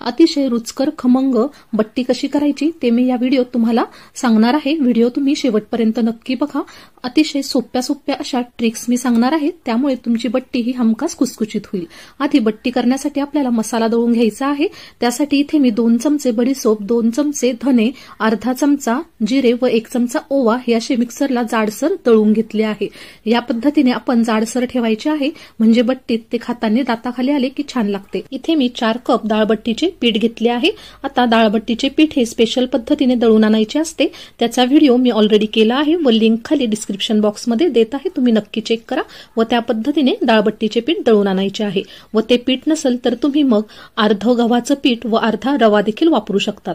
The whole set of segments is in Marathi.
अतिशय रुचकर खमंग बट्टी कशी करायची ते मी या व्हिडिओत तुम्हाला सांगणार आहे। व्हिडिओ तुम्ही शेवटपर्यंत नक्की बघा। अतिशय सोप्या अशा ट्रिक्स मी सांगणार आहे, त्यामुळे तुमची बट्टी ही हमखास खुसखुशीत होईल। आधी बट्टी करण्यासाठी आपल्याला मसाला दळून घ्यायचा आहे। त्यासाठी इथे मी 2 चमचे बडीशोप, 2 चमचे धने, अर्धा चमचा जिरे व 1 चमचा ओवा हे असे मिक्सरला जाडसर दळून घेतले आहे। या पद्धतीने आपण जाडसर ठेवायचे आहे, म्हणजे बट्टीत ते खाताना दाताखाली आले की छान लागते। इथे मी 4 कप डाळबट्टीचे पीठ घेतले आहे। आता डाळबट्टीचे पीठ हे स्पेशल पद्धतीने दळून आणायचे असते, त्याचा व्हिडिओ मी ऑलरेडी केला आहे व लिंक खाली डिस्क्रिप्शन बॉक्स मध्ये देत आहे, तुम्ही नक्की चेक करा व त्या पद्धतीने डाळबट्टीचे पीठ दळून आणायचे आहे। व ते पीठ नसेल तर तुम्ही मग अर्ध गव्हाचं पीठ व अर्धा रवा देखील वापरू शकतात।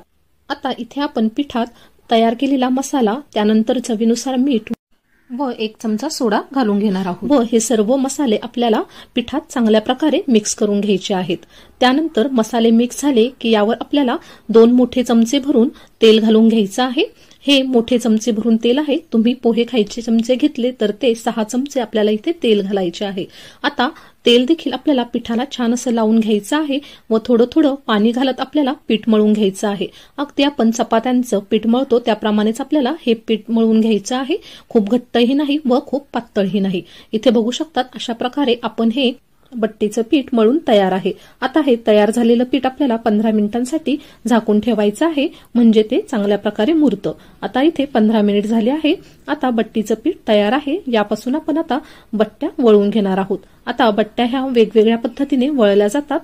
आता इथे आपण पिठात तयार केलेला मसाला, त्यानंतर चवीनुसार मीठ व 1 चमचा सोडा घालून घेणार आहोत व हे सर्व मसाले आपल्याला पिठात चांगल्या प्रकारे मिक्स करून घ्यायचे आहेत। त्यानंतर मसाले मिक्स झाले की यावर आपल्याला 2 मोठे चमचे भरून तेल घालून घ्यायचं आहे। हे मोठे चमचे भरून तेल आहे, तुम्ही पोहे खायचे चमचे घेतले तर ते 6 चमचे आपल्याला इथे तेल घालायचे आहे। आता तेल देखील आपल्याला पिठाला छान असं लावून घ्यायचं आहे व थोडं पाणी घालत आपल्याला पीठ मळून घ्यायचं आहे। अगदी आपण चपात्यांचं पीठ मळतो त्याप्रमाणेच आपल्याला हे पीठ मळून घ्यायचं आहे। खूप घट्टही नाही व खूप पातळही नाही। इथे बघू शकतात अशा प्रकारे आपण हे बट्टीचं पीठ मळून तयार आहे। आता हे तयार झालेलं पीठ आपल्याला 15 मिनिटांसाठी झाकून ठेवायचं आहे, म्हणजे ते चांगल्या प्रकारे मुरतं। आता इथे 15 मिनिट झाले आहे। आता बट्टीचं पीठ तयार आहे, यापासून आपण आता बट्ट्या वळून घेणार आहोत। आता बट्ट्या ह्या वेगवेगळ्या पद्धतीने वळल्या जातात।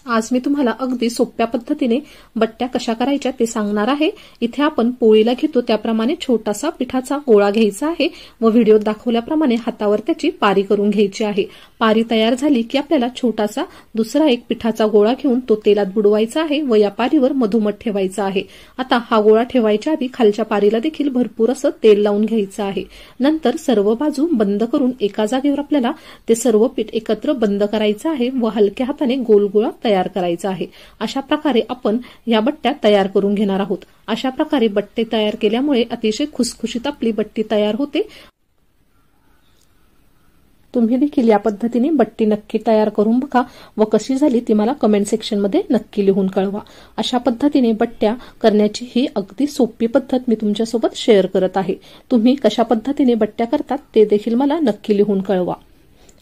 आज मी तुम्हाला अगदी सोप्या पद्धतीने बट्ट्या कशा करायच्या ते सांगणार आहे। इथे आपण पोळीला घेतो त्याप्रमाणे छोटासा पिठाचा गोळा घ्यायचा आहे व व्हिडिओत दाखवल्याप्रमाणे हातावर त्याची पारी करून घ्यायची आहे। पारी तयार झाली की आपल्याला छोटासा दुसरा एक पिठाचा गोळा घेऊन तो तेलात बुडवायचा आहे व या पारीवर मधोमध ठेवायचा आहे। आता हा गोळा ठेवायच्या आधी खालच्या पारीला देखील भरपूर असं तेल लावून घ्यायचं आहे। नंतर सर्व बाजू बंद करून एका जागेवर आपल्याला ते सर्व पीठ एकत्र बंद करायचं आहे व हलक्या हाताने गोल गोळा तयार करायचा आहे। अशा प्रकारे आपण या बट्ट्या तयार करून घेणार आहोत। अशा प्रकारे बट्टे तयार केल्यामुळे अतिशय खुसखुशीत आपली बट्टी तयार होते। तुम्ही देखील या पद्धतीने बट्टी नक्की तयार करून बघा व कशी झाली ती मला कमेंट सेक्शन मध्ये नक्की लिहून कळवा। अशा पद्धतीने बट्ट्या करण्याची ही अगदी सोपी पद्धत मी तुमच्यासोबत शेअर करत आहे। तुम्ही कशा पद्धतीने बट्ट्या करतात ते देखील मला नक्की लिहून कळवा।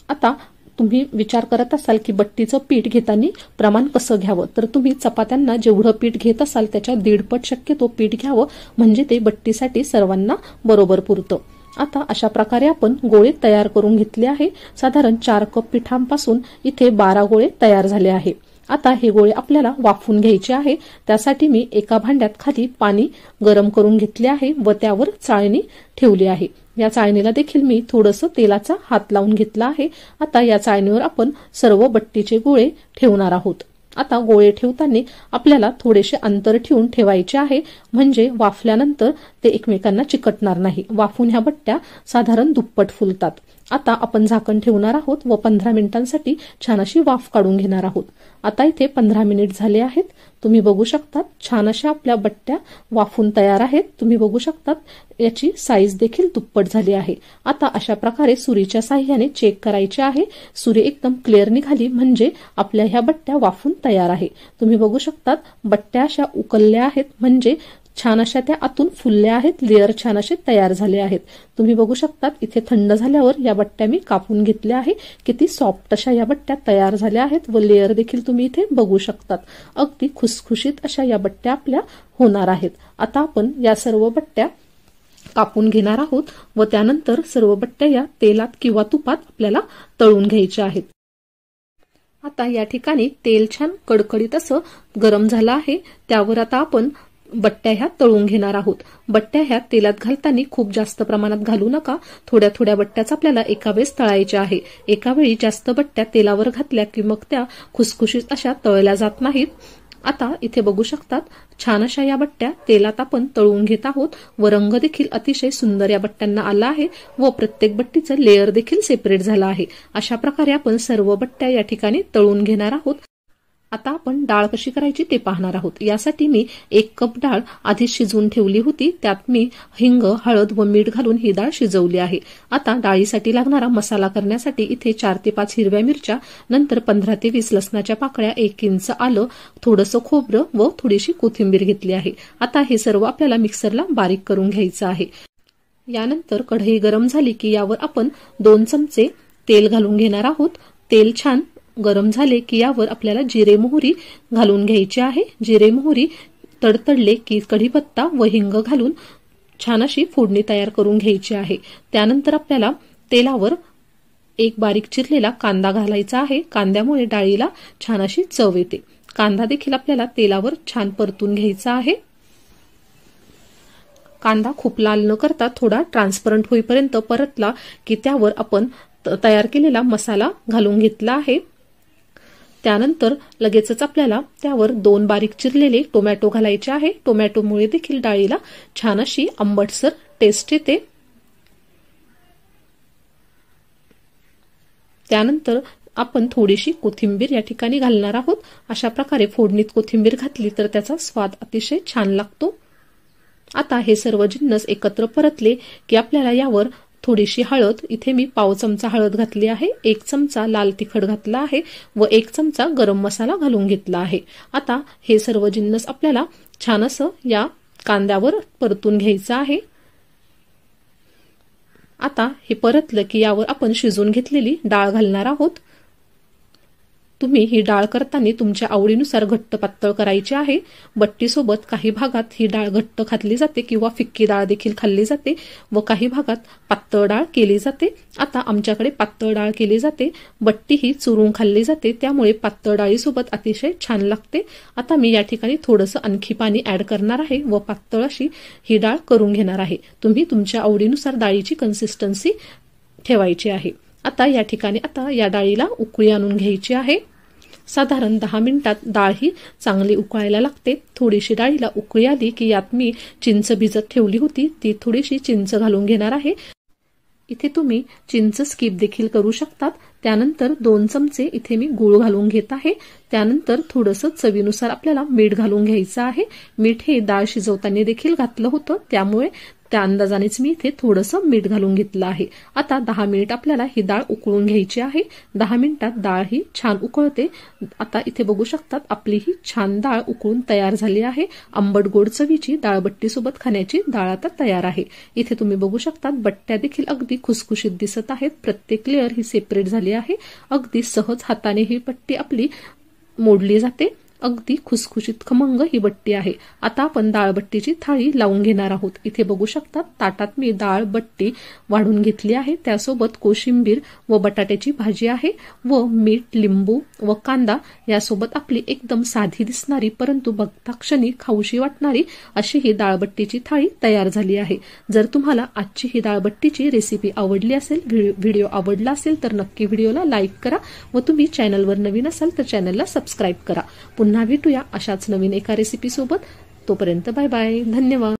आता तुम्ही विचार करत असाल की बट्टीचं पीठ घेताना प्रमाण कसं घ्यावं, तर तुम्ही चपात्यांना जेवढं पीठ घेत असाल त्याच्या 1.5 पट शक्यतो पीठ घ्यावं, म्हणजे ते बट्टीसाठी सर्वांना बरोबर पुरतं। आता अशा प्रकारे आपण गोळे तयार करून घेतले आहे। साधारण 4 कप पिठांपासून इथे 12 गोळे तयार झाले आहे। आता हे गोळे आपल्याला वाफवून घ्यायचे आहे। त्यासाठी मी एका भांड्यात खाली पाणी गरम करून घेतले आहे व त्यावर चाळणी ठेवली आहे। या चाळणीला देखील मी थोडंसं तेलाचा हात लावून घेतला आहे। आता या चाळणीवर आपण सर्व बट्टीचे गोळे ठेवणार आहोत। आता गोळे ठेवताना आपल्याला थोडेसे अंतर ठेवून ठेवायचे आहे, म्हणजे वाफल्यानंतर ते एकमेकांना चिकटणार नाही। वाफून ह्या बट्ट्या साधारण दुप्पट फुलतात। आता आपण झाकण ठेवणार आहोत व 15 मिनिटांसाठी छान अशी वाफ काढून घेणार आहोत। आता इथे 15 मिनिट झाले आहेत। तुम्ही बघू शकता छान अशा आपल्या बट्ट्या वाफून तयार आहेत। तुम्ही बघू शकता याची साईज देखील दुप्पट झाली आहे। आता अशा प्रकारे सुरीच्या साहाय्याने चेक करायचे आहे। सुरी एकदम क्लिअर निघाली म्हणजे आपल्या ह्या बट्ट्या वाफून तयार आहे। तुम्ही बघू शकता बट्ट्या अशा उकलल्या आहेत, म्हणजे छान अशा त्या आतून फुलल्या आहेत, लेअर छान असे तयार झाले आहेत। तुम्ही बघू शकता इथे थंड झाल्यावर या बट्ट्या मी कापून घेतल्या आहे। किती सॉफ्ट अशा या बट्ट्या तयार झाल्या आहेत व लेअर देखील तुम्ही इथे बघू शकता। अगदी खुसखुशीत अशा या बट्ट्या आपल्या होणार आहेत। आता आपण या सर्व बट्ट्या कापून घेणार आहोत व त्यानंतर सर्व बट्ट्या या तेलात किंवा तुपात आपल्याला तळून घ्यायच्या आहेत। आता या ठिकाणी तेल छान कडकडीत असं गरम झालं आहे, त्यावर आता आपण बट्ट्या ह्या तळून घेणार आहोत। बट्ट्या ह्या तेलात घालताना खूप जास्त प्रमाणात घालू नका, थोड्या बट्ट्याच आपल्याला एका वेळेस तळायच्या आहे। एका वेळी जास्त बट्ट्या तेलावर घातल्या की मग त्या खुसखुशीत अशा तळल्या जात नाहीत। आता इथे बघू शकतात छान अशा या बट्ट्या तेलात आपण तळून घेत आहोत व रंग देखील अतिशय सुंदर या बट्ट्यांना आला आहे व प्रत्येक बट्टीचं लेअर देखील सेपरेट झालं आहे। अशा प्रकारे आपण सर्व बट्ट्या या ठिकाणी तळून घेणार आहोत। आता आपण डाळ कशी करायची ते पाहणार आहोत। यासाठी मी 1 कप डाळ आधी शिजवून ठेवली होती। त्यात मी हिंग, हळद व मीठ घालून ही डाळ शिजवली आहे। आता डाळीसाठी लागणारा मसाला करण्यासाठी इथे 4 ते 5 हिरव्या मिरच्या, नंतर 15 ते 20 लसणाच्या पाकळ्या, 1 इंच आलं, थोडंसं खोबरं व थोडीशी कोथिंबीर घेतली आहे। आता हे सर्व आपल्याला मिक्सरला बारीक करून घ्यायचं आहे। यानंतर कढई गरम झाली की यावर आपण 2 चमचे तेल घालून घेणार आहोत। तेल छान गरम झाले की यावर आपल्याला जिरे मोहरी घालून घ्यायची आहे। जिरे मोहरी तडतडले की कढीपत्ता व हिंग घालून छान अशी फोडणी तयार करून घ्यायची आहे। त्यानंतर आपल्याला तेलावर 1 बारीक चिरलेला कांदा घालायचा आहे। कांद्यामुळे डाळीला छान अशी चव येते। कांदा देखील आपल्याला तेलावर छान परतून घ्यायचा आहे। कांदा खूप लाल न करता थोडा ट्रान्सपरंट होईपर्यंत परतला की त्यावर आपण तयार केलेला मसाला घालून घेतला आहे। त्यानंतर लगेचच आपल्याला त्यावर 2 बारीक चिरलेले टोमॅटो घालायचे आहे। टोमॅटोमुळे देखील डाळीला छान अशी आंबटसर टेस्ट येते। त्यानंतर आपण थोडीशी कोथिंबीर या ठिकाणी घालणार आहोत। अशा प्रकारे फोडणीत कोथिंबीर घातली तर त्याचा स्वाद अतिशय छान लागतो। आता हे सर्व जिन्नस एकत्र परतले की आपल्याला यावर थोडीशी हळद, इथे मी पाव चमचा हळद घातली आहे, 1 चमचा लाल तिखट घातला आहे व 1 चमचा गरम मसाला घालून घेतला आहे। आता हे सर्व जिन्नस आपल्याला छान असं या कांद्यावर परतून घ्यायचं आहे। आता हे परतलं की यावर आपण शिजवून घेतलेली डाळ घालणार आहोत। तुम्ही ही डाळ करताना तुमच्या आवडीनुसार घट्ट पातळ करायची आहे। बट्टीसोबत काही भागात ही डाळ घट्ट खाल्ली जाते किंवा फिक्की डाळ देखील खाल्ली जाते व काही भागात पातळ डाळ केली जाते। आता आमच्याकडे पातळ डाळ केली जाते। बट्टी ही चुरून खाल्ली जाते, त्यामुळे पातळ डाळीसोबत अतिशय छान लागते। आता मी या ठिकाणी थोडंसं आणखी पाणी ऍड करणार आहे व पातळ अशी ही डाळ करून घेणार आहे। तुम्ही तुमच्या आवडीनुसार डाळीची कन्सिस्टन्सी ठेवायची आहे। आता या ठिकाणी या डाळीला उकळी आणून घ्यायची आहे। साधारण 10 मिनिटात डाळ ही चांगली उकळायला लागते। थोडीशी डाळीला उकळी आली की यात मी चिंच भिजत ठेवली होती, ती थोडीशी चिंच घालून घेणार आहे। इथे तुम्ही चिंच स्किप देखील करू शकतात। त्यानंतर 2 चमचे इथे मी गूळ घालून घेत आहे। त्यानंतर थोडंसं चवीनुसार आपल्याला मीठ घालून घ्यायचं आहे। मीठ हे डाळ शिजवताना देखील घातलं होतं, त्यामुळे त्या अंदाजानेच मी इथे थोडंसं मीठ घालून घेतलं आहे। आता 10 मिनिट आपल्याला ही डाळ उकळून घ्यायची आहे। 10 मिनिटात डाळ ही छान उकळते। आता इथे बघू शकतात आपली ही छान डाळ उकळून तयार झाली आहे। आंबट गोड चवीची डाळ बट्टी सोबत खाण्याची डाळ आता तयार आहे। इथे तुम्ही बघू शकतात बट्ट्या देखील अगदी खुसखुशीत दिसत आहेत। प्रत्येक लेअर ही सेपरेट झाली आहे। अगदी सहज हाताने ही बट्टी आपली मोडली जाते। अगदी खुसखुशीत खमंग ही बट्टी आहे। आता आपण डाळ बट्टीची थाळी लावून घेणार आहोत। इथे बघू शकतात ताटात मी डाळ बट्टी वाढून घेतली आहे। त्यासोबत कोशिंबीर व बटाट्याची भाजी आहे व मीठ, लिंबू व कांदा यासोबत आपली एकदम साधी दिसणारी परंतु बघता क्षणी खाऊशी वाटणारी अशी ही डाळ बट्टीची थाळी तयार झाली आहे। जर तुम्हाला आजची ही डाळ बट्टीची रेसिपी आवडली असेल, व्हिडिओ आवडला असेल तर नक्की व्हिडिओला लाईक करा व तुम्ही चॅनलवर नवीन असाल तर चॅनलला सबस्क्राईब करा। पुन्हा भेटूया अशाच नवीन एका रेसिपी सोबत। तोपर्यंत बाय बाय, धन्यवाद।